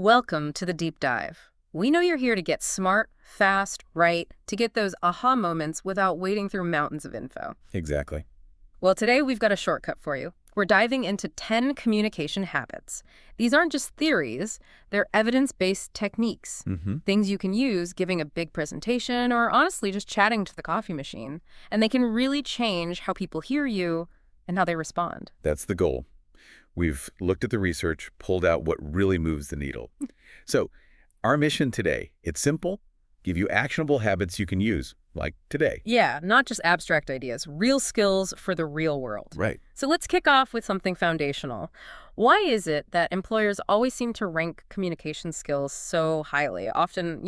Welcome to the deep dive. We know you're here to get smart, fast, right, to get those aha moments without wading through mountains of info. Exactly. Well, today we've got a shortcut for you. We're diving into 10 communication habits. These aren't just theories, they're evidence-based techniques. Things you can use giving a big presentation or honestly just chatting to the coffee machine. And they can really change how people hear you and how they respond. That's the goal. We've looked at the research, pulled out what really moves the needle. So our mission today, it's simple, give you actionable habits you can use, like today. Yeah, not just abstract ideas, real skills for the real world. Right. So let's kick off with something foundational. Why is it that employers always seem to rank communication skills so highly, often,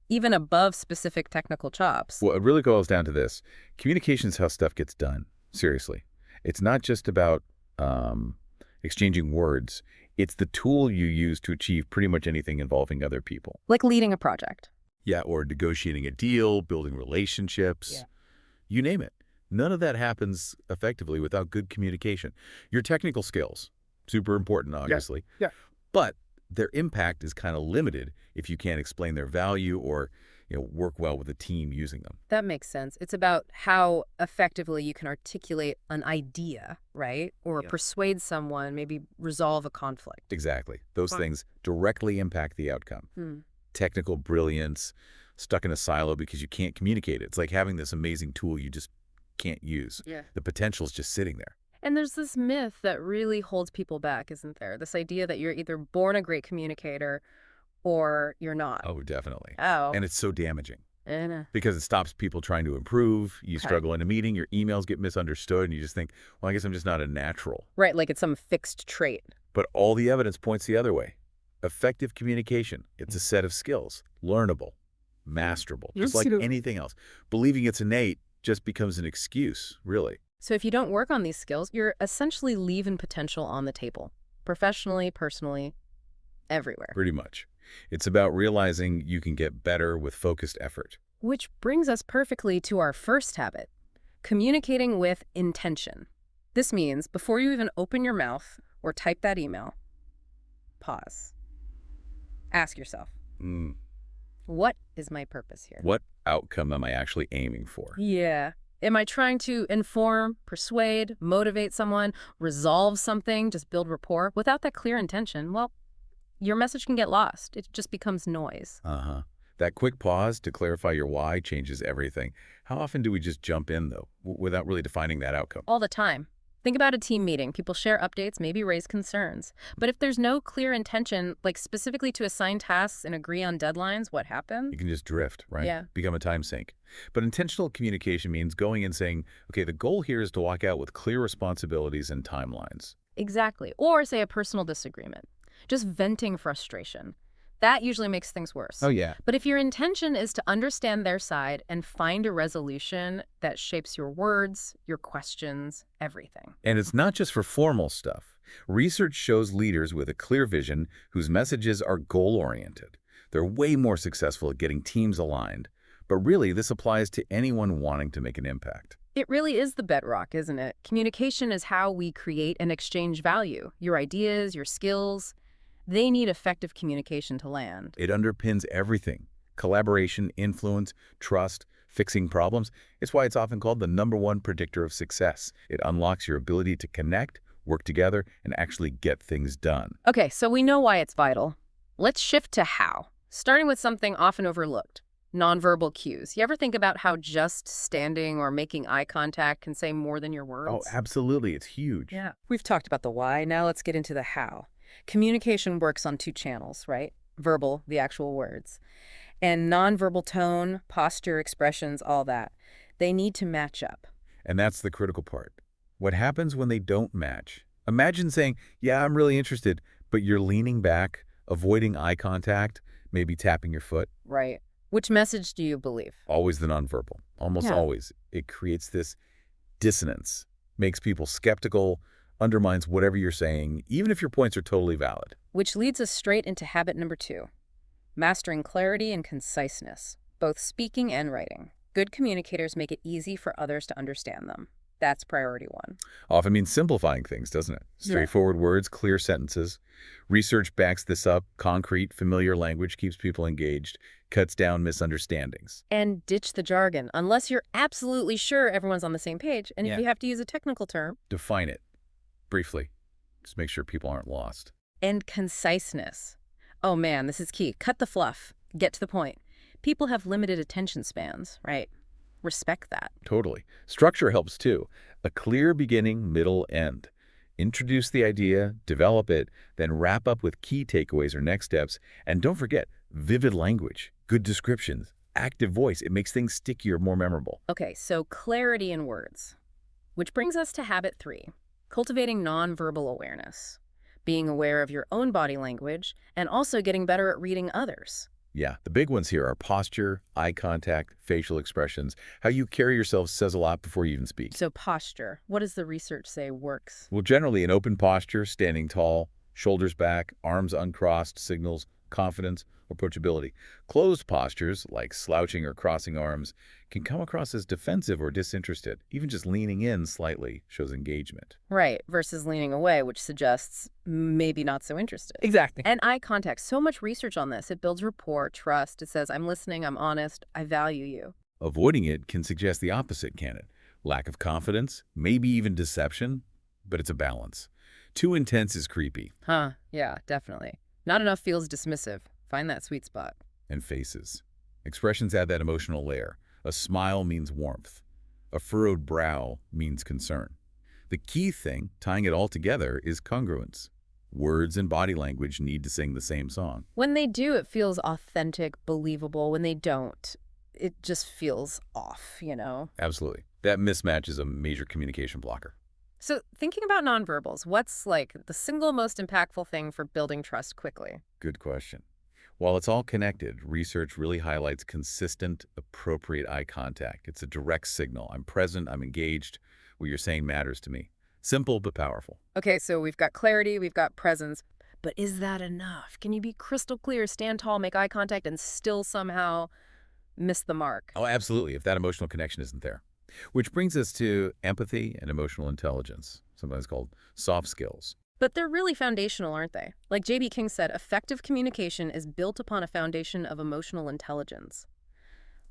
even above specific technical jobs? Well, it really boils down to this. Communication is how stuff gets done. Seriously. It's not just about exchanging words. It's the tool you use to achieve pretty much anything involving other people. Like leading a project. Yeah, or negotiating a deal, building relationships. Yeah. You name it. None of that happens effectively without good communication. Your technical skills, super important, obviously. Yeah. But their impact is kind of limited if you can't explain their value or work well with a team using them. That makes sense. It's about how effectively you can articulate an idea, right? Or Yeah. persuade someone, maybe resolve a conflict. Exactly. Those Fine. things directly impact the outcome. Technical brilliance, stuck in a silo because you can't communicate it. It's like having this amazing tool you just can't use. Yeah. The potential's just sitting there. And there's this myth that really holds people back, isn't there? This idea that you're either born a great communicator or you're not. Oh, definitely. Oh. And it's so damaging And, because it stops people trying to improve. You Okay. struggle in a meeting, your emails get misunderstood, and you just think, well, I guess I'm just not a natural. right, like it's some fixed trait. But all the evidence points the other way. Effective communication, it's a set of skills, learnable, masterable, just like anything else. Believing it's innate just becomes an excuse, really. So if you don't work on these skills, you're essentially leaving potential on the table. Professionally, personally, everywhere. Pretty much. It's about realizing you can get better with focused effort. Which brings us perfectly to our first habit, communicating with intention. This means before you even open your mouth or type that email, pause. Ask yourself, what is my purpose here? What outcome am I actually aiming for? Yeah. Am I trying to inform, persuade, motivate someone, resolve something, just build rapport? Without that clear intention, well, your message can get lost. It just becomes noise. That quick pause to clarify your why changes everything. How often do we just jump in, though, without really defining that outcome? All the time. Think about a team meeting. People share updates, maybe raise concerns. But if there's no clear intention, like specifically to assign tasks and agree on deadlines, what happens? You can just drift, right? Yeah. Become a time sink. But intentional communication means going and saying, okay, the goal here is to walk out with clear responsibilities and timelines. Exactly. Or say a personal disagreement. Just venting frustration. That usually makes things worse. Oh, yeah. But if your intention is to understand their side and find a resolution that shapes your words, your questions, everything. And it's not just for formal stuff. Research shows leaders with a clear vision whose messages are goal-oriented. They're way more successful at getting teams aligned. But really, this applies to anyone wanting to make an impact. It really is the bedrock, isn't it? Communication is how we create and exchange value. Your ideas, your skills, they need effective communication to land. It underpins everything. Collaboration, influence, trust, fixing problems. It's why it's often called the #1 predictor of success. It unlocks your ability to connect, work together, and actually get things done. Okay, so we know why it's vital. Let's shift to how, starting with something often overlooked, nonverbal cues. You ever think about how just standing or making eye contact can say more than your words? Oh, absolutely. It's huge. Yeah. We've talked about the why. Now let's get into the how. Communication works on two channels, right? Verbal, the actual words, and nonverbal tone, posture, expressions, all that. They need to match up. And that's the critical part. What happens when they don't match? Imagine saying, yeah, I'm really interested, but you're leaning back, avoiding eye contact, maybe tapping your foot. Right. Which message do you believe? Always the nonverbal. Almost Yeah. always. It creates this dissonance, makes people skeptical, undermines whatever you're saying, even if your points are totally valid. Which leads us straight into habit number 2, mastering clarity and conciseness, both speaking and writing. Good communicators make it easy for others to understand them. That's priority one. Often means simplifying things, doesn't it? Yeah. Straightforward words, clear sentences. Research backs this up. Concrete, familiar language keeps people engaged, cuts down misunderstandings. And ditch the jargon, unless you're absolutely sure everyone's on the same page. And if Yeah. you have to use a technical term. Define it briefly. Just make sure people aren't lost. And conciseness. Oh man, this is key. Cut the fluff. Get to the point. People have limited attention spans, right? Respect that. Totally. Structure helps too. A clear beginning, middle, end. Introduce the idea, develop it, then wrap up with key takeaways or next steps. And don't forget, vivid language, good descriptions, active voice. It makes things stickier, more memorable. Okay, so clarity in words. Which brings us to habit 3, cultivating nonverbal awareness. Being aware of your own body language and also getting better at reading others. Yeah, the big ones here are posture, eye contact, facial expressions. How you carry yourself says a lot before you even speak. So posture, what does the research say works? Well, generally, an open posture, standing tall, shoulders back, arms uncrossed, signals confidence, approachability. Closed postures, like slouching or crossing arms, can come across as defensive or disinterested. Even just leaning in slightly shows engagement. Right, versus leaning away, which suggests maybe not so interested. Exactly. And eye contact, so much research on this. It builds rapport, trust. It says, I'm listening, I'm honest, I value you. Avoiding it can suggest the opposite, can it? Lack of confidence, maybe even deception, but it's a balance. Too intense is creepy. Huh, yeah, definitely. Not enough feels dismissive. Find that sweet spot. And faces. Expressions add that emotional layer. A smile means warmth. A furrowed brow means concern. The key thing, tying it all together, is congruence. Words and body language need to sing the same song. When they do, it feels authentic, believable. When they don't, it just feels off, you know? Absolutely. That mismatch is a major communication blocker. So thinking about nonverbals, what's like the single most impactful thing for building trust quickly? Good question. While it's all connected, research really highlights consistent, appropriate eye contact. It's a direct signal. I'm present, I'm engaged, what you're saying matters to me. Simple but powerful. Okay, so we've got clarity, we've got presence, but is that enough? Can you be crystal clear, stand tall, make eye contact, and still somehow miss the mark? Oh, absolutely, if that emotional connection isn't there. Which brings us to empathy and emotional intelligence, sometimes called soft skills. But they're really foundational, aren't they? Like J.B. King said, effective communication is built upon a foundation of emotional intelligence.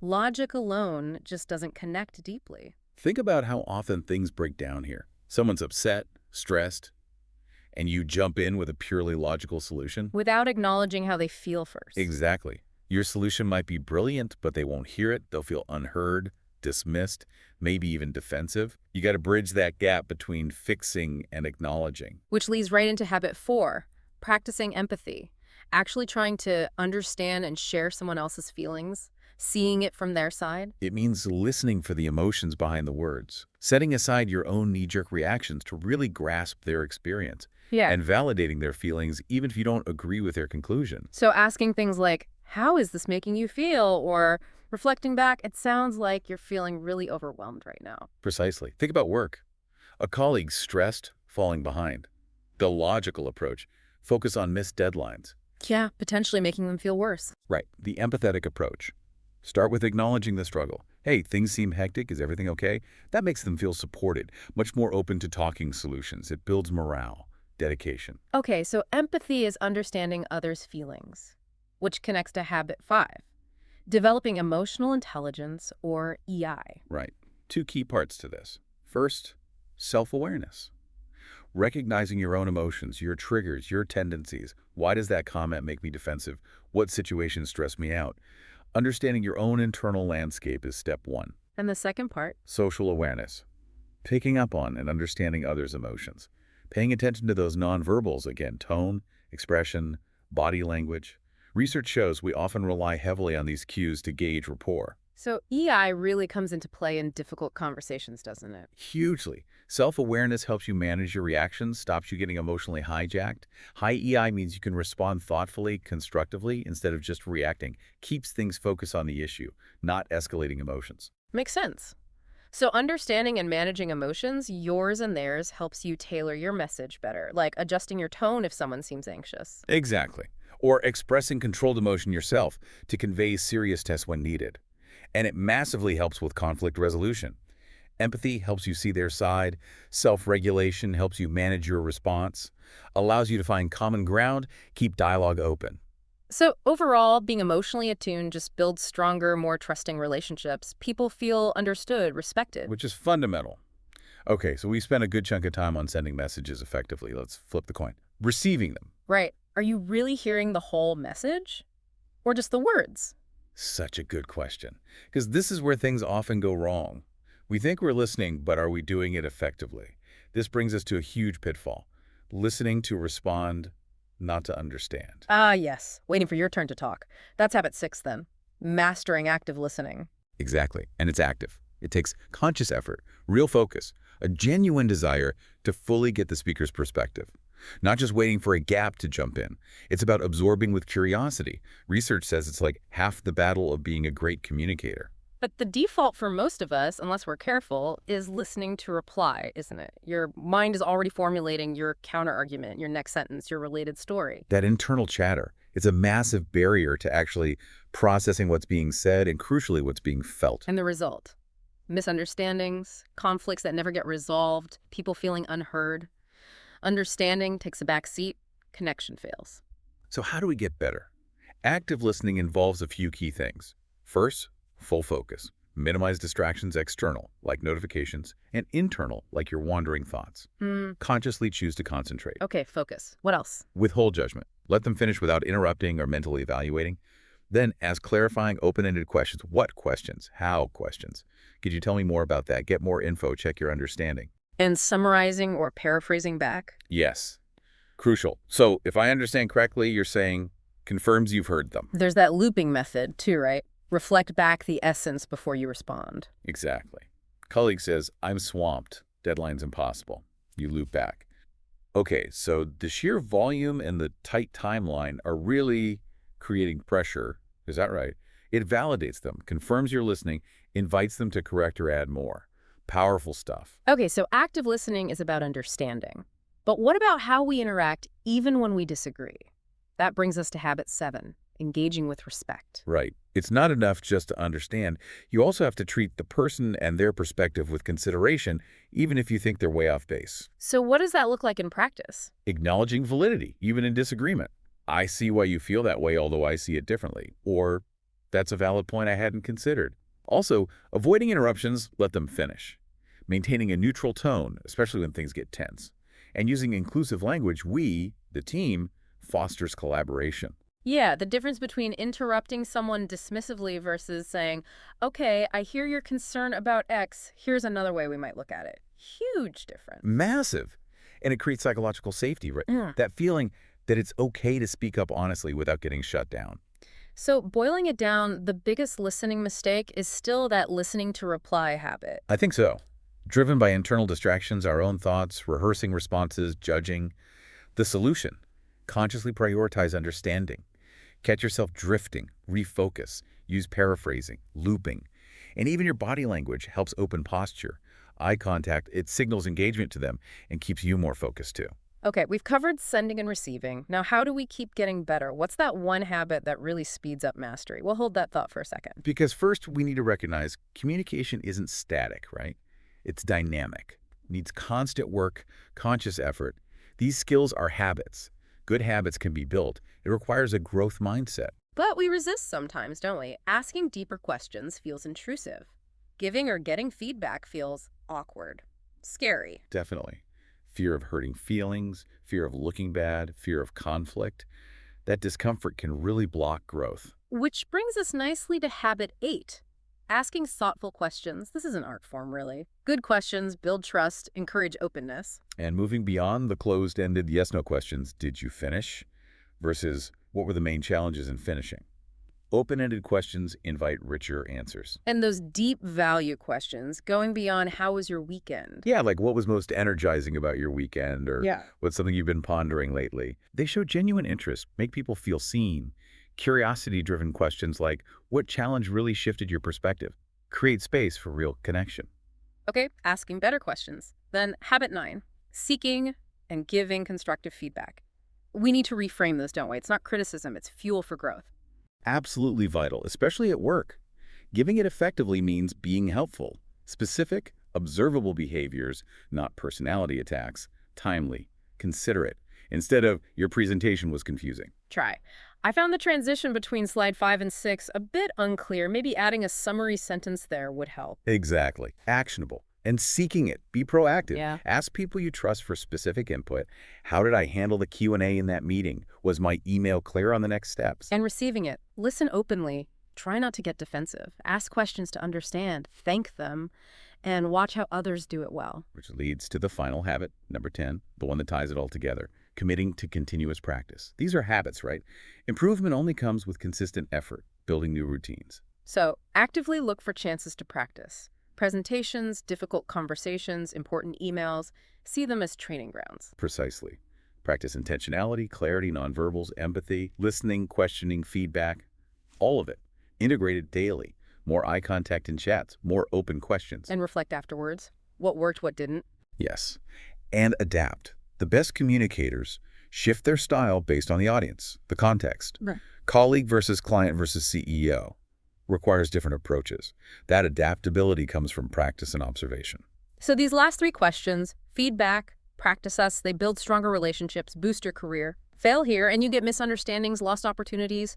Logic alone just doesn't connect deeply. Think about how often things break down here. Someone's upset, stressed, and you jump in with a purely logical solution. Without acknowledging how they feel first. Exactly. Your solution might be brilliant, but they won't hear it. They'll feel unheard, dismissed, maybe even defensive. You got to bridge that gap between fixing and acknowledging. Which leads right into habit 4, practicing empathy. Actually trying to understand and share someone else's feelings, seeing it from their side. It means listening for the emotions behind the words, setting aside your own knee-jerk reactions to really grasp their experience, Yeah. and validating their feelings even if you don't agree with their conclusion. So asking things like, how is this making you feel? Or reflecting back, it sounds like you're feeling really overwhelmed right now. Precisely. Think about work. A colleague stressed, falling behind. The logical approach, focus on missed deadlines. Yeah, potentially making them feel worse. Right. The empathetic approach. Start with acknowledging the struggle. Hey, things seem hectic. Is everything okay? That makes them feel supported, much more open to talking solutions. It builds morale, dedication. Okay, so empathy is understanding others' feelings, which connects to habit 5, developing emotional intelligence, or EI. Right. Two key parts to this. First, self-awareness. Recognizing your own emotions, your triggers, your tendencies. Why does that comment make me defensive? What situations stress me out? Understanding your own internal landscape is step 1. And the second part? Social awareness. Picking up on and understanding others' emotions. Paying attention to those nonverbals, again, tone, expression, body language. Research shows we often rely heavily on these cues to gauge rapport. So EI really comes into play in difficult conversations, doesn't it? Hugely. Self-awareness helps you manage your reactions, stops you getting emotionally hijacked. High EI means you can respond thoughtfully, constructively, instead of just reacting. Keeps things focused on the issue, not escalating emotions. Makes sense. So understanding and managing emotions, yours and theirs, helps you tailor your message better, like adjusting your tone if someone seems anxious. Exactly. Or expressing controlled emotion yourself to convey seriousness when needed. And it massively helps with conflict resolution. Empathy helps you see their side. Self-regulation helps you manage your response. Allows you to find common ground, keep dialogue open. So overall, being emotionally attuned just builds stronger, more trusting relationships. People feel understood, respected. Which is fundamental. Okay, so we spent a good chunk of time on sending messages effectively. Let's flip the coin. Receiving them. Right. Are you really hearing the whole message? Or just the words? Such a good question. Because this is where things often go wrong. We think we're listening, but are we doing it effectively? This brings us to a huge pitfall. Listening to respond, not to understand. Ah, yes. Waiting for your turn to talk. That's habit 6 then. Mastering active listening. Exactly. And it's active. It takes conscious effort, real focus, a genuine desire to fully get the speaker's perspective. Not just waiting for a gap to jump in. It's about absorbing with curiosity. Research says it's like half the battle of being a great communicator. But the default for most of us, unless we're careful, is listening to reply, isn't it? Your mind is already formulating your counterargument, your next sentence, your related story. That internal chatter, it's a massive barrier to actually processing what's being said and, crucially, what's being felt. And the result? Misunderstandings, conflicts that never get resolved, people feeling unheard. Understanding takes a back seat, connection fails. So how do we get better? Active listening involves a few key things. First, full focus. Minimize distractions external, like notifications, and internal, like your wandering thoughts. Consciously choose to concentrate. Okay, focus. What else? Withhold judgment. Let them finish without interrupting or mentally evaluating. Then ask clarifying, open-ended questions. What questions? How questions? Could you tell me more about that? Get more info. Check your understanding. And summarizing or paraphrasing back? Yes. Crucial. So if I understand correctly, you're saying confirms you've heard them. There's that looping method too, right? Reflect back the essence before you respond. Exactly. Colleague says, I'm swamped. Deadline's impossible. You loop back. Okay, so the sheer volume and the tight timeline are really creating pressure. Is that right? It validates them, confirms you're listening, invites them to correct or add more. Powerful stuff. Okay, so active listening is about understanding. But what about how we interact even when we disagree? That brings us to habit 7, engaging with respect. Right. It's not enough just to understand. You also have to treat the person and their perspective with consideration, even if you think they're way off base. So what does that look like in practice? Acknowledging validity, even in disagreement. I see why you feel that way, although I see it differently. Or, that's a valid point I hadn't considered. Also, avoiding interruptions, let them finish. Maintaining a neutral tone, especially when things get tense. And using inclusive language, we, the team, fosters collaboration. Yeah, the difference between interrupting someone dismissively versus saying, okay, I hear your concern about X, here's another way we might look at it. Huge difference. Massive. And it creates psychological safety, right? That feeling that it's okay to speak up honestly without getting shut down. So boiling it down, the biggest listening mistake is still that listening to reply habit. I think so. Driven by internal distractions, our own thoughts, rehearsing responses, judging. The solution, consciously prioritize understanding. Catch yourself drifting, refocus, use paraphrasing, looping. And even your body language helps open posture. Eye contact, it signals engagement to them and keeps you more focused too. Okay, we've covered sending and receiving. Now, how do we keep getting better? What's that one habit that really speeds up mastery? We'll hold that thought for a second. Because first, we need to recognize communication isn't static, right? It's dynamic. It needs constant work, conscious effort. These skills are habits. Good habits can be built. It requires a growth mindset. But we resist sometimes, don't we? Asking deeper questions feels intrusive. Giving or getting feedback feels awkward, scary. Definitely. Fear of hurting feelings, fear of looking bad, fear of conflict. That discomfort can really block growth. Which brings us nicely to habit 8. Asking thoughtful questions. This is an art form, really. Good questions build trust, encourage openness. And moving beyond the closed-ended yes-no questions, did you finish? Versus, what were the main challenges in finishing? Open-ended questions invite richer answers. And those deep value questions, going beyond how was your weekend? Yeah, like what was most energizing about your weekend, or what's something you've been pondering lately? They show genuine interest, make people feel seen. Curiosity-driven questions like, what challenge really shifted your perspective? Create space for real connection. Okay, asking better questions. Then habit 9, seeking and giving constructive feedback. We need to reframe this, don't we? It's not criticism, it's fuel for growth. Absolutely vital, especially at work. Giving it effectively means being helpful, specific, observable behaviors, not personality attacks, timely, considerate, instead of your presentation was confusing. Try. I found the transition between slide 5 and 6 a bit unclear. Maybe adding a summary sentence there would help. Exactly. Actionable. And seeking it. Be proactive. Yeah. Ask people you trust for specific input. How did I handle the Q&A in that meeting? Was my email clear on the next steps? And receiving it. Listen openly. Try not to get defensive. Ask questions to understand. Thank them. And watch how others do it well. Which leads to the final habit, number 10, the one that ties it all together. Committing to continuous practice. These are habits, right? Improvement only comes with consistent effort, building new routines. So, actively look for chances to practice. Presentations, difficult conversations, important emails, see them as training grounds. Precisely. Practice intentionality, clarity, nonverbals, empathy, listening, questioning, feedback, all of it. Integrated daily. More eye contact in chats, more open questions. And reflect afterwards. What worked, what didn't. Yes. And adapt. The best communicators shift their style based on the audience, the context. Right. Colleague versus client versus CEO requires different approaches. That adaptability comes from practice and observation. So these last 3 questions, feedback, practice us, they build stronger relationships, boost your career. Fail here and you get misunderstandings, lost opportunities.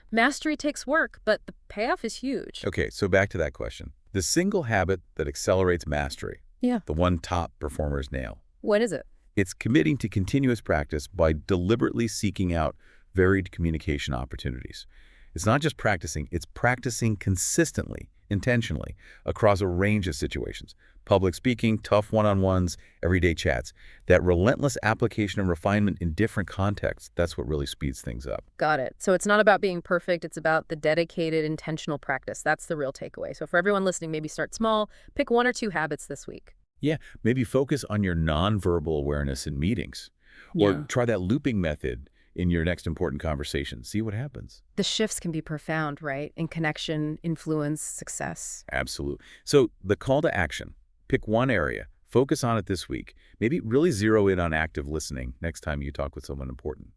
Mastery takes work, but the payoff is huge. Okay, so back to that question. The single habit that accelerates mastery. Yeah. The one top performers nail. What is it? It's committing to continuous practice by deliberately seeking out varied communication opportunities. It's not just practicing, it's practicing consistently, intentionally, across a range of situations. Public speaking, tough one-on-ones, everyday chats. That relentless application and refinement in different contexts, that's what really speeds things up. Got it. So it's not about being perfect, it's about the dedicated, intentional practice. That's the real takeaway. So for everyone listening, maybe start small, pick 1 or 2 habits this week. Yeah, maybe focus on your nonverbal awareness in meetings. Or try that looping method in your next important conversation. See what happens. The shifts can be profound, right? In connection, influence, success. Absolutely. So the call to action, pick one area, focus on it this week. Maybe really zero in on active listening next time you talk with someone important.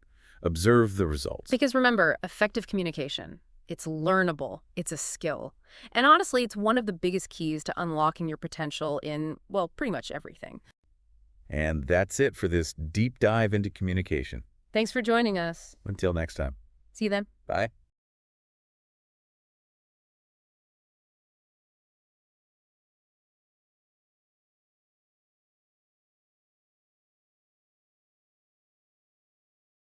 Observe the results. Because remember, effective communication, it's learnable, it's a skill. And honestly, it's one of the biggest keys to unlocking your potential in, well, pretty much everything. And that's it for this deep dive into communication. Thanks for joining us. Until next time. See you then. Bye.